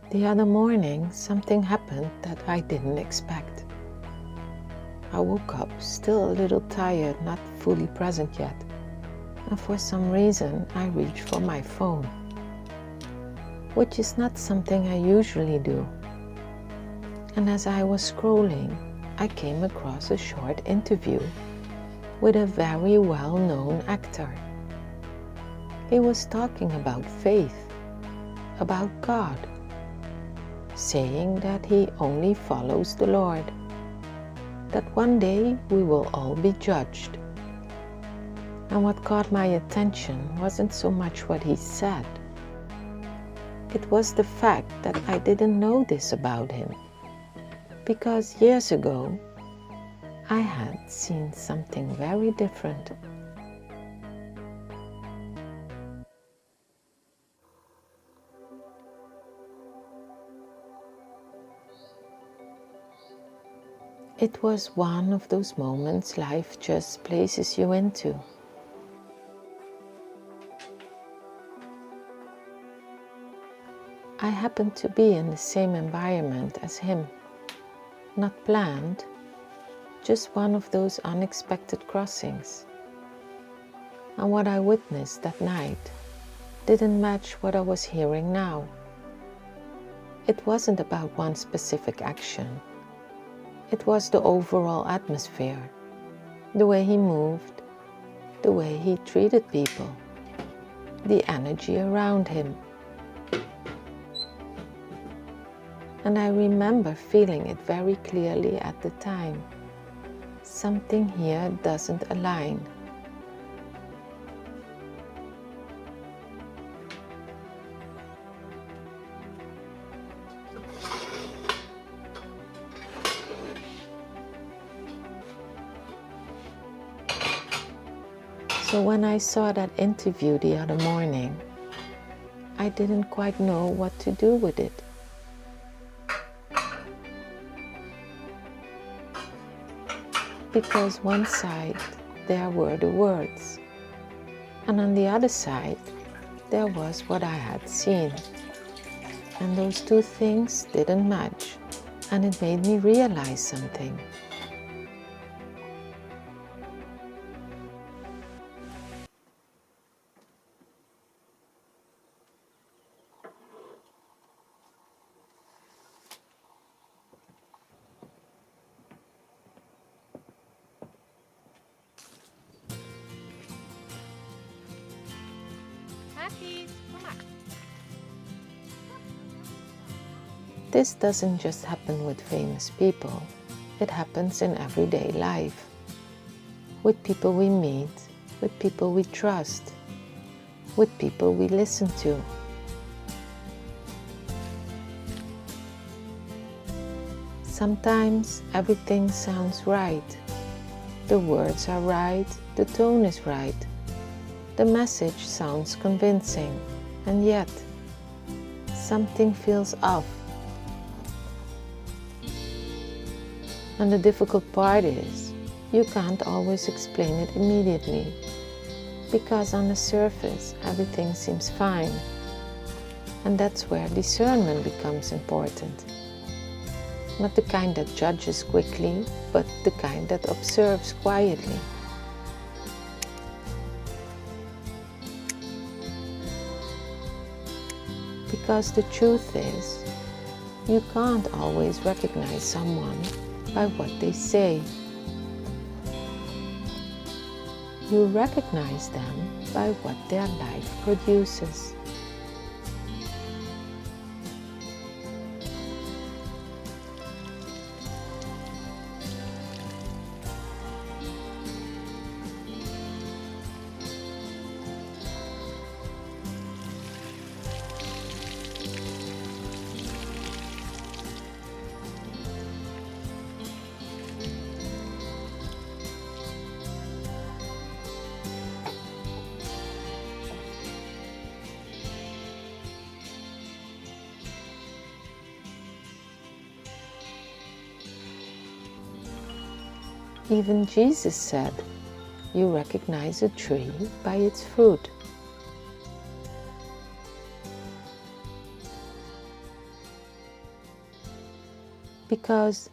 The other morning, something happened that I didn't expect. I woke up still a little tired, not fully present yet, and for some reason I reached for my phone, which is not something I usually do. And as I was scrolling, I came across a short interview with a very well-known actor. He was talking about faith, about God, saying that he only follows the Lord, that one day we will all be judged. And what caught my attention wasn't so much what he said. It was the fact that I didn't know this about him, because years ago I had seen something very different. It was one of those moments life just places you into. I happened to be in the same environment as him. Not planned, just one of those unexpected crossings. And what I witnessed that night didn't match what I was hearing now. It wasn't about one specific action. It was the overall atmosphere, the way he moved, the way he treated people, the energy around him. And I remember feeling it very clearly at the time. Something here doesn't align. So when I saw that interview the other morning, I didn't quite know what to do with it. Because one side there were the words, and on the other side there was what I had seen. And those two things didn't match, and it made me realize something. This doesn't just happen with famous people. It happens in everyday life. With people we meet, with people we trust, with people we listen to. Sometimes everything sounds right. The words are right, the tone is right. The message sounds convincing, and yet something feels off. And the difficult part is, you can't always explain it immediately, because on the surface everything seems fine. And that's where discernment becomes important. Not the kind that judges quickly, but the kind that observes quietly. Because the truth is, you can't always recognize someone by what they say. You recognize them by what their life produces. Even Jesus said, "You recognize a tree by its fruit." Because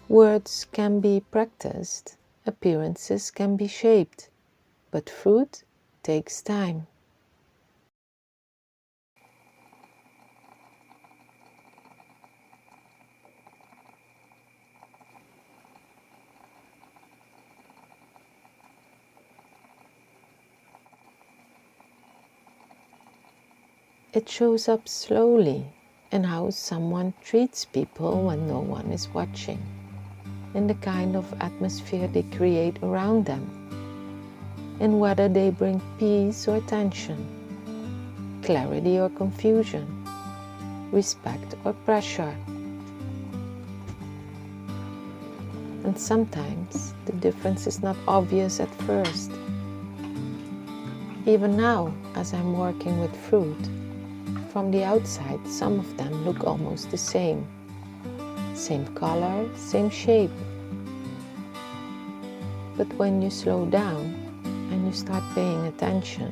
words can be practiced, appearances can be shaped, but fruit takes time. It shows up slowly in how someone treats people when no one is watching, in the kind of atmosphere they create around them, in whether they bring peace or tension, clarity or confusion, respect or pressure. And sometimes the difference is not obvious at first. Even now, as I'm working with fruit, from the outside, some of them look almost the same. Same color, same shape. But when you slow down and you start paying attention,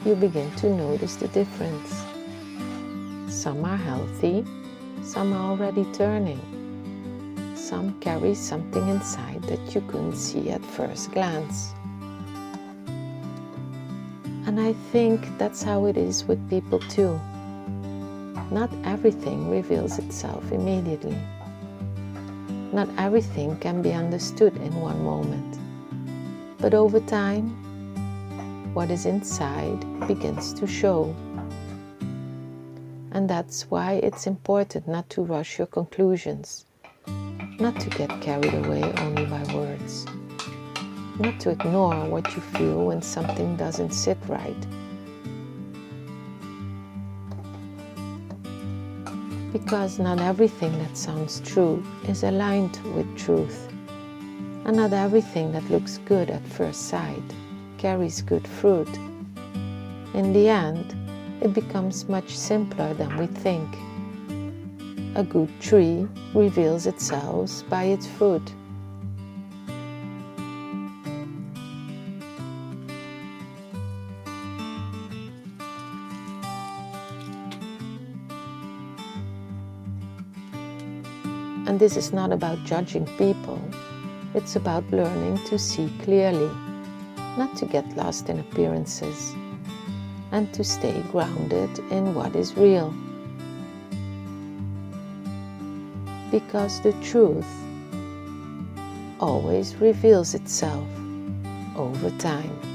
you begin to notice the difference. Some are healthy, some are already turning. Some carry something inside that you couldn't see at first glance. And I think that's how it is with people too. Not everything reveals itself immediately. Not everything can be understood in one moment. But over time, what is inside begins to show. And that's why it's important not to rush your conclusions, not to get carried away only by words. Not to ignore what you feel when something doesn't sit right. Because not everything that sounds true is aligned with truth. And not everything that looks good at first sight carries good fruit. In the end, it becomes much simpler than we think. A good tree reveals itself by its fruit. And this is not about judging people, it's about learning to see clearly, not to get lost in appearances, and to stay grounded in what is real. Because the truth always reveals itself over time.